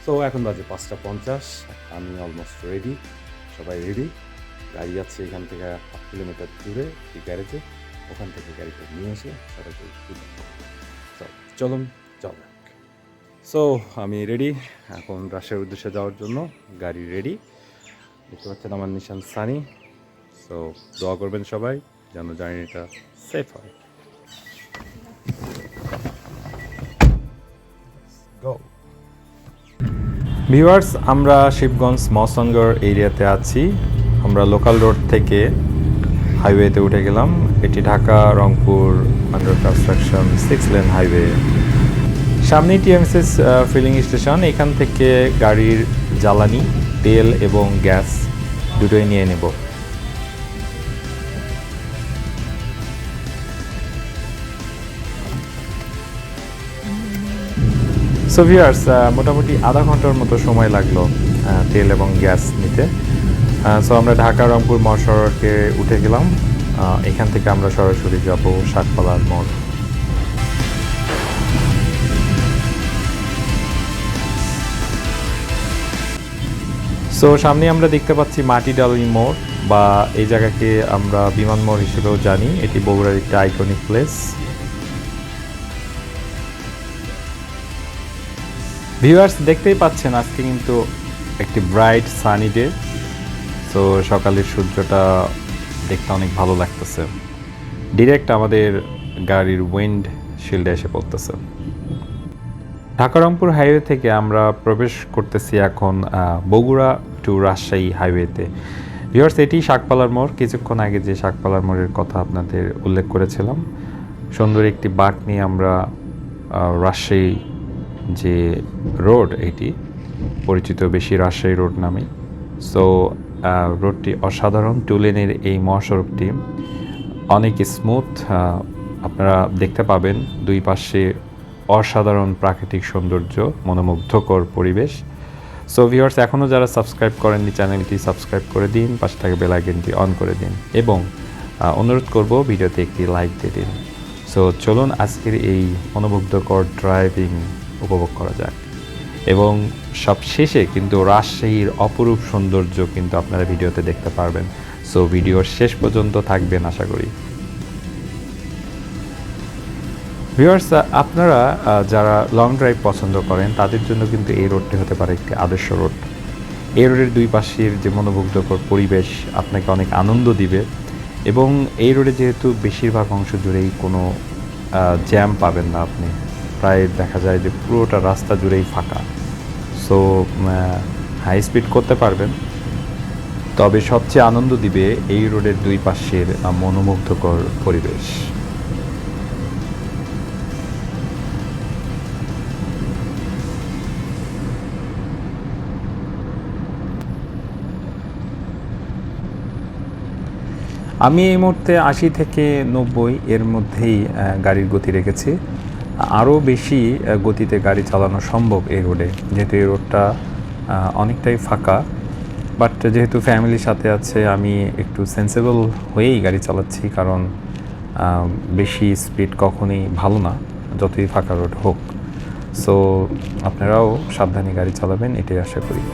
So এখন বাজে 5:50, আমি অলমোস্ট রেডি, সবাই রেডি। গাড়ি আছে এখান থেকে 8 কিলোমিটার দূরে এই গ্যারেজে, ওখান থেকে গাড়িটা নিয়ে এসে সবাইকে দিতে হবে। সো চলুন যাওয়া যাক। সো আমি রেডি এখন রাজশাহীর উদ্দেশ্যে যাওয়ার জন্য, গাড়ি রেডি। দেখতে পাচ্ছেন আমার নিশান সানি। সো দোয়া করবেন সবাই যেন জার্নিটা সেফ হয়। গো ভিউয়ার্স, আমরা শিবগঞ্জ মৌসঙ্গর এরিয়াতে আছি। আমরা লোকাল রোড থেকে হাইওয়েতে উঠে গেলাম। এটি Dhaka Rangpur under construction 6 lane highway. সামনেই টিএমএসএস ফিলিং স্টেশন। এখান থেকে গাড়ির জ্বালানি, তেল এবং গ্যাস দুটোই নিয়ে নেব। সো ভিউয়ার্স, মোটামুটি আধা ঘন্টার মতো সময় লাগলো তেল এবং গ্যাস নিতে। সো আমরা ঢাকা রংপুর মহাসড়কে উঠে গেলাম। এখান থেকে আমরা সরাসরি যাব শাকপালার মোড়। সো সামনে আমরা দেখতে পাচ্ছি মাটিডালি মোড়, বা এই জায়গাকে আমরা বিমান মোড় হিসেবেও জানি। এটি বগুড়ার একটি আইকনিক প্লেস। ভিউয়ার্স, দেখতেই পাচ্ছেন আজকে কিন্তু একটি ব্রাইট সানি ডে। তো সকালের সূর্যটা দেখতে অনেক ভালো লাগতেছে, ডিরেক্ট আমাদের গাড়ির উইন্ড শিল্ডে এসে পড়তেছে। ঢাকা রংপুর হাইওয়ে থেকে আমরা প্রবেশ করতেছি এখন বগুড়া টু রাজশাহী হাইওয়েতে। ভিউয়ার্স, এটি শাকপালার মোড়। কিছুক্ষণ আগে যে শাকপালার মোড়ের কথা আপনাদের উল্লেখ করেছিলাম, সুন্দর একটি বাঁক নিয়ে আমরা রাজশাহী যে রোড, এটি পরিচিত বেশি রাজশাহী রোড নামে। সো রোডটি অসাধারণ। 2 লেনের এই মহাসড়কটি অনেক স্মুথ। আপনারা দেখতে পাবেন দুই পাশে অসাধারণ প্রাকৃতিক সৌন্দর্য, মনোমুগ্ধকর পরিবেশ। সো ভিউয়ার্স, এখনও যারা সাবস্ক্রাইব করেননি চ্যানেলটি সাবস্ক্রাইব করে দিন, পাশে থাকা বেল আইকনটি অন করে দিন এবং অনুরোধ করব ভিডিওতে একটি লাইক দিয়ে দিন। সো চলুন আজকের এই মনোমুগ্ধকর ড্রাইভিং উপভোগ করা যাক। এবং সবশেষে কিন্তু রাজশাহীর অপরূপ সৌন্দর্য কিন্তু আপনারা ভিডিওতে দেখতে পারবেন। সো ভিডিওর শেষ পর্যন্ত থাকবেন আশা করি। ভিউয়ার্স, আপনারা যারা লং ড্রাইভ পছন্দ করেন তাদের জন্য কিন্তু এই রোডটি হতে পারে একটি আদর্শ রোড। এই রোডের দুই পাশের যে মনোমুগ্ধকর পরিবেশ আপনাকে অনেক আনন্দ দিবে। এবং এই রোডে যেহেতু বেশিরভাগ অংশ জুড়েই কোনো জ্যাম পাবেন না আপনি, প্রায় দেখা যায় যে পুরোটা রাস্তা জুড়েই ফাঁকা। সো হাই স্পিড করতে পারবেন। তবে সবচেয়ে আনন্দ দিবে এই রোডের দুই পাশের মনোমুগ্ধকর পরিবেশ। আমি এই মুহূর্তে 80 থেকে 90 এর মধ্যেই গাড়ির গতি রেখেছি। আরও বেশি গতিতে গাড়ি চালানো সম্ভব এই রোডে, যেহেতু এই রোডটা অনেকটাই ফাঁকা। বাট যেহেতু ফ্যামিলির সাথে আছে, আমি একটু সেন্সেবল হয়েই গাড়ি চালাচ্ছি, কারণ বেশি স্পিড কখনোই ভালো না, যতই ফাঁকা রোড হোক। সো আপনারাও সাবধানে গাড়ি চালাবেন, এটাই আশা করি।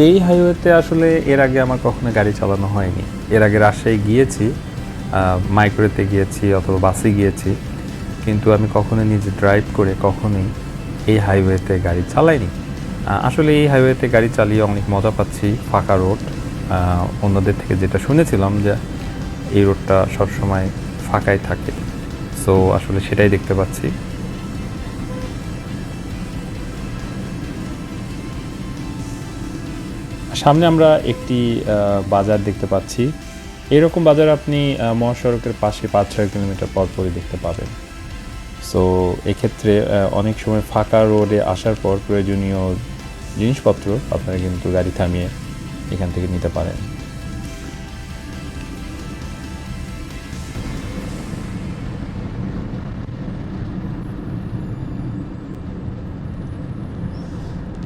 এই হাইওয়েতে আসলে এর আগে আমার কখনো গাড়ি চালানো হয়নি। এর আগে রাজশাহী গিয়েছি, মাইক্রোতে গিয়েছি অথবা বাসে গিয়েছি, কিন্তু আমি কখনো নিজে ড্রাইভ করে কখনোই এই হাইওয়েতে গাড়ি চালাইনি। আসলে এই হাইওয়েতে গাড়ি চালিয়ে অনেক মজা পাচ্ছি। ফাঁকা রোড, অন্যদের থেকে যেটা শুনেছিলাম যে এই রোডটা সবসময় ফাঁকাই থাকে। সো আসলে সেটাই দেখতে পাচ্ছি। সামনে আমরা একটি বাজার দেখতে পাচ্ছি। এরকম বাজার আপনি মহাসড়কের পাশে 5-6 কিলোমিটার পর পরই দেখতে পাবেন। সো এক্ষেত্রে অনেক সময় ফাঁকা রোডে আসার পর প্রয়োজনীয় জিনিসপত্র আপনারা কিন্তু গাড়ি থামিয়ে এখান থেকে নিতে পারেন।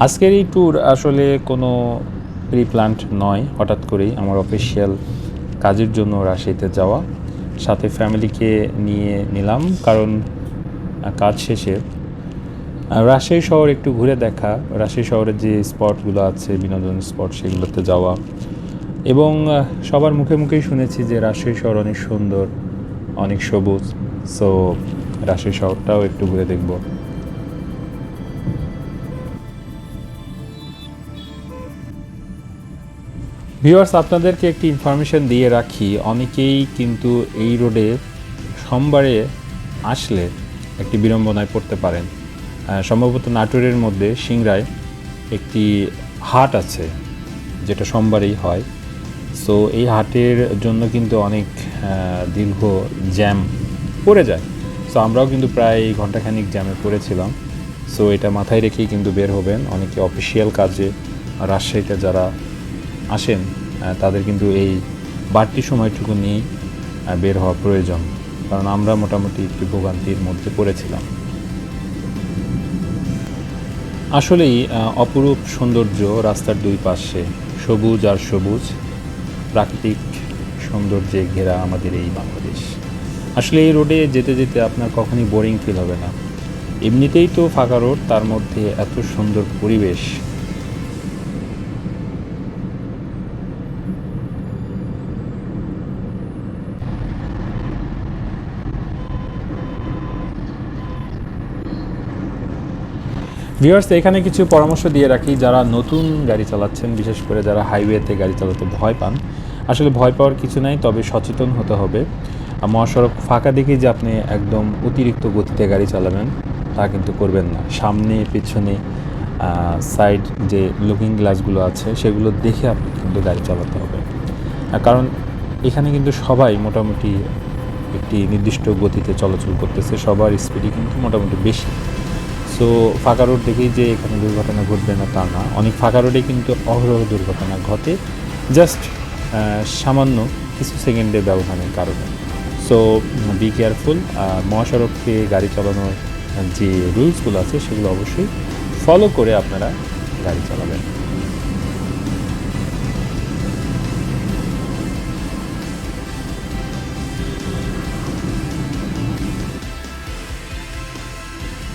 আজকের এই ট্যুর আসলে কোনো প্রি প্ল্যান্ড নয়, হঠাৎ করেই আমার অফিসিয়াল কাজের জন্য রাজশাহীতে যাওয়া, সাথে ফ্যামিলিকে নিয়ে নিলাম, কারণ কাজ শেষে রাজশাহী শহর একটু ঘুরে দেখা, রাজশাহী শহরের যে স্পটগুলো আছে বিনোদন স্পট সেগুলোতে যাওয়া, এবং সবার মুখে মুখেই শুনেছি যে রাজশাহী শহর অনেক সুন্দর, অনেক সবুজ। সো রাজশাহী শহরটাও একটু ঘুরে দেখব। ভিউয়ার্স, আপনাদেরকে একটি ইনফরমেশন দিয়ে রাখি, অনেকেই কিন্তু এই রোডে সোমবারে আসলে একটি বিড়ম্বনায় পড়তে পারেন। সম্ভবত নাটোরের মধ্যে সিংড়ায় একটি হাট আছে যেটা সোমবারেই হয়। সো এই হাটের জন্য কিন্তু অনেক দীর্ঘ জ্যাম পড়ে যায়। সো আমরাও কিন্তু প্রায় ঘন্টাখানিক জ্যামে পড়েছিলাম। সো এটা মাথায় রেখেই কিন্তু বের হবেন। অনেকে অফিসিয়াল কাজে রাজশাহীতে যারা আসেন তাদের কিন্তু এই বাড়তি সময়টুকু নিয়েই বের হওয়া প্রয়োজন, কারণ আমরা মোটামুটি একটি ভোগান্তির মধ্যে পড়েছিলাম। আসলেই অপরূপ সৌন্দর্য, রাস্তার দুই পাশে সবুজ আর সবুজ, প্রাকৃতিক সৌন্দর্যে ঘেরা আমাদের এই বাংলাদেশ। আসলে এই রোডে যেতে যেতে আপনার কখনই বোরিং ফিল হবে না। এমনিতেই তো ফাঁকা রোড, তার মধ্যে এত সুন্দর পরিবেশ। ভিউয়ার্স, এখানে কিছু পরামর্শ দিয়ে রাখি, যারা নতুন গাড়ি চালাচ্ছেন, বিশেষ করে যারা হাইওয়েতে গাড়ি চালাতে ভয় পান। আসলে ভয় পাওয়ার কিছু নাই, তবে সচেতন হতে হবে। মহাসড়ক ফাঁকা দেখে যে আপনি একদম অতিরিক্ত গতিতে গাড়ি চালাবেন তা কিন্তু করবেন না। সামনে পেছনে সাইড যে লুকিং গ্লাসগুলো আছে সেগুলো দেখে আপনি কিন্তু গাড়ি চালাতে হবে, কারণ এখানে কিন্তু সবাই মোটামুটি একটি নির্দিষ্ট গতিতে চলাচল করতেছে, সবার স্পিডই কিন্তু মোটামুটি বেশি। সো ফাঁকা রোড দেখেই যে এখানে দুর্ঘটনা ঘটবে না তা না, অনেক ফাঁকা রোডে কিন্তু অহরহ দুর্ঘটনা ঘটে, জাস্ট সামান্য কিছু সেকেন্ডের ব্যবধানের কারণে। So be careful. মহাসড়কে গাড়ি চালানোর যে রুলসগুলো আছে সেগুলো অবশ্যই ফলো করে আপনারা গাড়ি চালাবেন।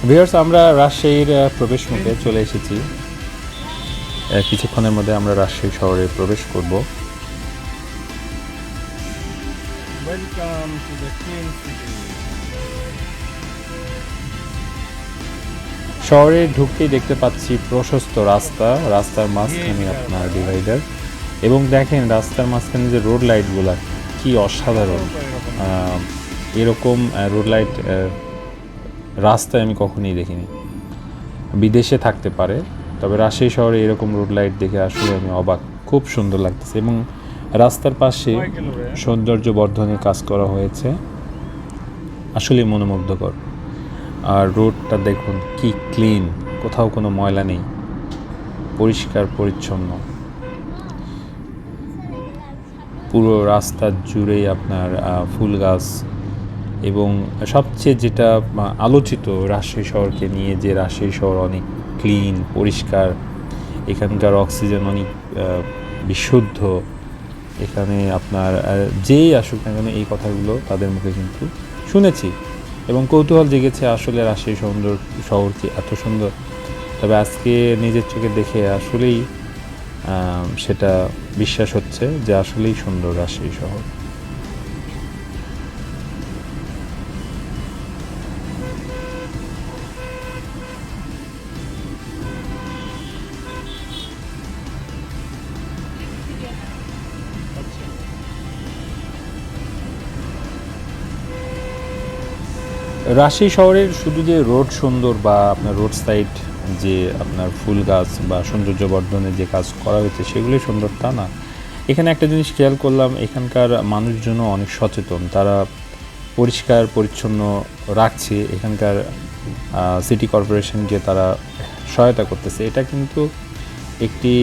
ভিউয়ার্স, আমরা রাজশাহীর প্রবেশ মুখে চলে এসেছি। কিছুক্ষণের মধ্যে আমরা রাজশাহী শহরে প্রবেশ করব। শহরে ঢুকতেই দেখতে পাচ্ছি প্রশস্ত রাস্তা, রাস্তার মাঝখানে আপনার ডিভাইডার, এবং দেখেন রাস্তার মাঝখানে যে রোড লাইটগুলো কি অসাধারণ। এরকম রোড লাইট রাস্তায় আমি কখনোই দেখিনি। বিদেশে থাকতে পারে, তবে রাজশাহী শহরে এরকম রোড লাইট দেখে আসলে আমি অবাক। খুব সুন্দর লাগতেছে, এবং রাস্তার পাশে সৌন্দর্য বর্ধনের কাজ করা হয়েছে, আসলে মনোমুগ্ধকর। আর রোডটা দেখুন কি ক্লিন, কোথাও কোনো ময়লা নেই, পরিষ্কার পরিচ্ছন্ন। পুরো রাস্তা জুড়েই আপনার ফুল গাছ, এবং সবচেয়ে যেটা আলোচিত রাজশাহী শহরকে নিয়ে, যে রাজশাহী শহর অনেক ক্লিন পরিষ্কার, এখানকার অক্সিজেন অনেক বিশুদ্ধ। এখানে আপনার যেই আসুক না কেন এই কথাগুলো তাদের মুখে কিন্তু শুনেছি, এবং কৌতূহল জেগেছে আসলে রাজশাহী শহর কি এত সুন্দর। তবে আজকে নিজের চোখে দেখে আসলেই সেটা বিশ্বাস হচ্ছে যে আসলেই সুন্দর রাজশাহী শহর। রাজশাহী শহরের শুধু যে রোড সুন্দর বা আপনার রোড সাইড যে আপনার ফুল গাছ বা সৌন্দর্য বর্ধনের যে কাজ করা হয়েছে সেগুলোই সুন্দর তা না। এখানে একটা জিনিস খেয়াল করলাম, এখানকার মানুষজনও অনেক সচেতন, তারা পরিষ্কার পরিচ্ছন্ন রাখছে, এখানকার সিটি কর্পোরেশনকে তারা সহায়তা করতেছে। এটা কিন্তু একটি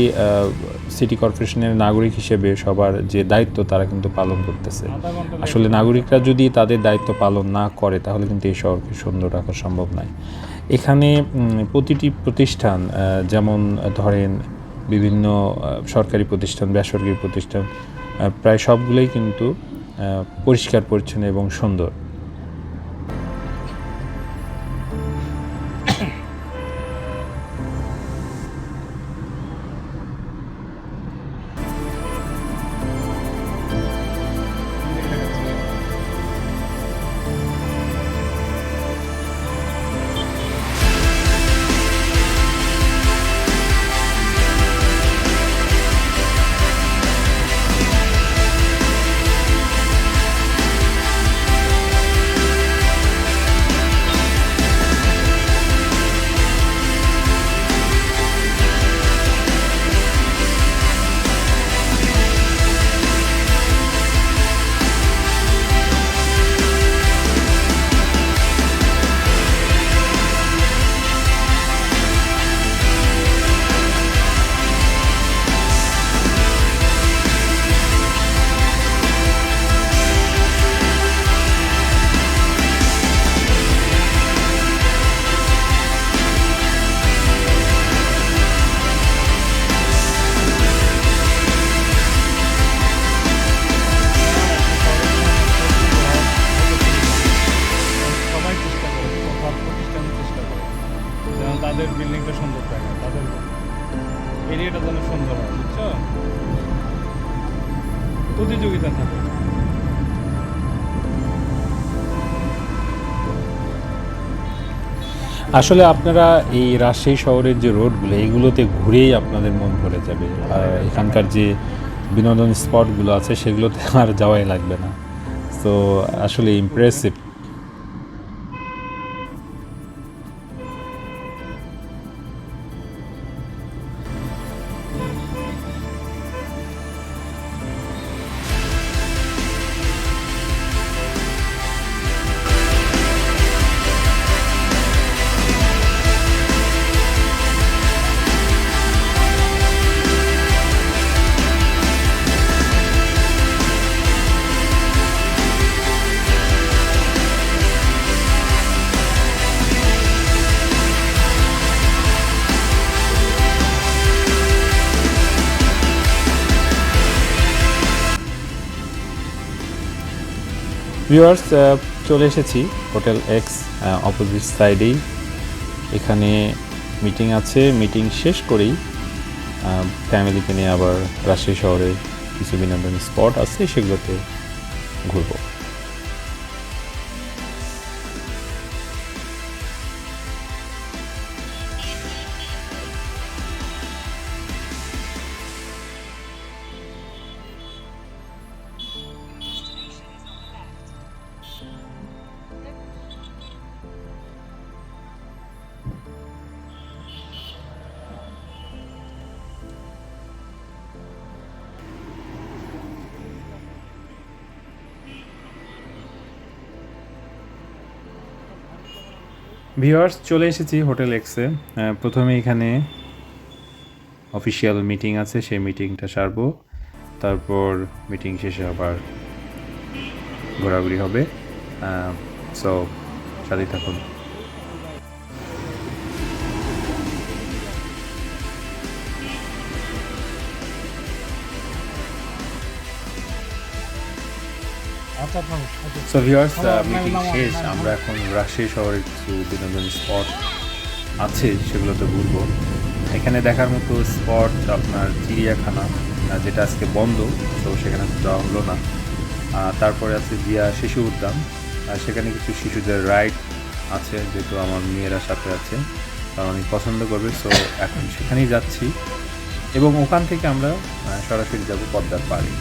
সিটি কর্পোরেশনের নাগরিক হিসেবে সবার যে দায়িত্ব তারা কিন্তু পালন করতেছে। আসলে নাগরিকরা যদি তাদের দায়িত্ব পালন না করে তাহলে কিন্তু এই শহরকে সুন্দর রাখা সম্ভব নয়। এখানে প্রতিটি প্রতিষ্ঠান যেমন ধরেন বিভিন্ন সরকারি প্রতিষ্ঠান, বেসরকারি প্রতিষ্ঠান প্রায় সবগুলোই কিন্তু পরিষ্কার পরিচ্ছন্ন এবং সুন্দর। তাদের বিল্ডিংটা সুন্দর থাকে, তাদের এরিয়াটা যেন সুন্দর হয়, বুঝছো? প্রতিযোগিতা থাকে। আসলে আপনারা এই রাজশাহী শহরের যে রোডগুলো, এইগুলোতে ঘুরেই আপনাদের মন ভরে যাবে। আর এখানকার যে বিনোদন স্পটগুলো আছে সেগুলোতে আর যাওয়াই লাগবে না। তো আসলে ইমপ্রেসিভ। ভিউয়ার্স, চলে এসেছি হোটেল এক্স অপোজিট সাইডেই। এখানে মিটিং আছে, মিটিং শেষ করেই ফ্যামিলিকে নিয়ে আবার রাজশাহী শহরে কিছু বিনোদন স্পট আছে, সেগুলোতে ঘুরবো। ভিউয়ার্স, চলে এসেছি হোটেল এক্সে। প্রথমে এখানে অফিসিয়াল মিটিং আছে, সেই মিটিংটা সারবো। তারপর মিটিং শেষে আবার ঘোরাঘুরি হবে। সো সাথেই থাকুন। সো ভিউয়ার্স, মিটিং শেষ। আমরা এখন রাজশাহী শহরের কিছু বিনোদন স্পট আছে সেগুলোতে ঘুরবো। এখানে দেখার মতো স্পট আপনার চিড়িয়াখানা, যেটা আজকে বন্ধ, তো সেখানে যাওয়া হলো না। তারপরে আছে জিয়া শিশু উদ্যান, সেখানে কিছু শিশুদের রাইড আছে, যেহেতু আমার মেয়েরা সাথে আছে, কারণ অনেক পছন্দ করবে। সো এখন সেখানেই যাচ্ছি এবং ওখান থেকে আমরা সরাসরি যাব পদ্মার পাড়ে।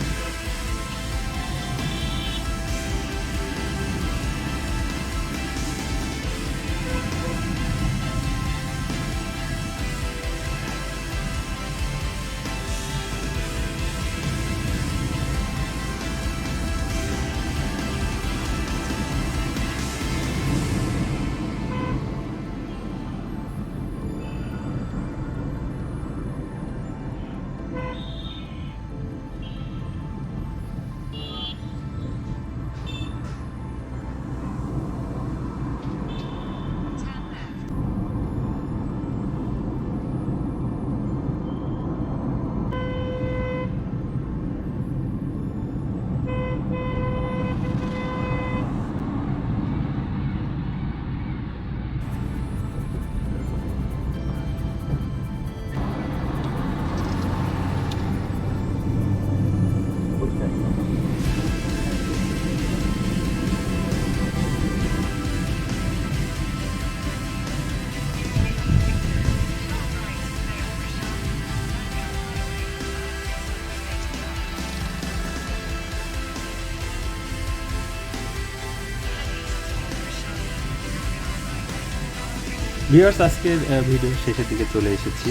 ভিউয়ার্স, আজকের ভিডিও শেষের দিকে চলে এসেছি।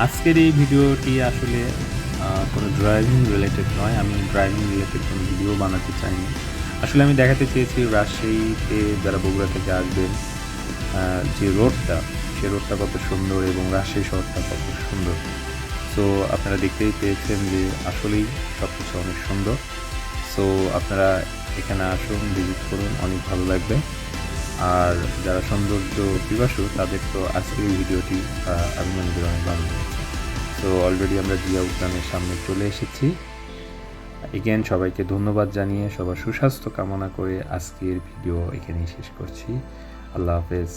আজকের এই ভিডিওটি আসলে কোনো ড্রাইভিং রিলেটেড নয়, আমি ড্রাইভিং রিলেটেড কোনো ভিডিও বানাতে চাইনি। আসলে আমি দেখাতে চেয়েছি রাজশাহীতে যারা বগুড়া থেকে আসবেন, যে রোডটা, সে রোডটা কত সুন্দর এবং রাজশাহী শহরটা কত সুন্দর। সো আপনারা দেখতেই পেয়েছেন যে আসলেই সব কিছু অনেক সুন্দর। সো আপনারা এখানে আসুন, ভিজিট করুন, অনেক ভালো লাগবে। আর যারা সৌন্দর্য পিপাসু তাদের তো আজকের এই ভিডিওটি আমি মনে করি অনেক ভালো লেগেছে। সো অলরেডি আমরা জিয়া উদ্যানের সামনে চলে এসেছি। এগেন সবাইকে ধন্যবাদ জানিয়ে সবার সুস্বাস্থ্য কামনা করে আজকের ভিডিও এখানেই শেষ করছি। আল্লাহ হাফেজ।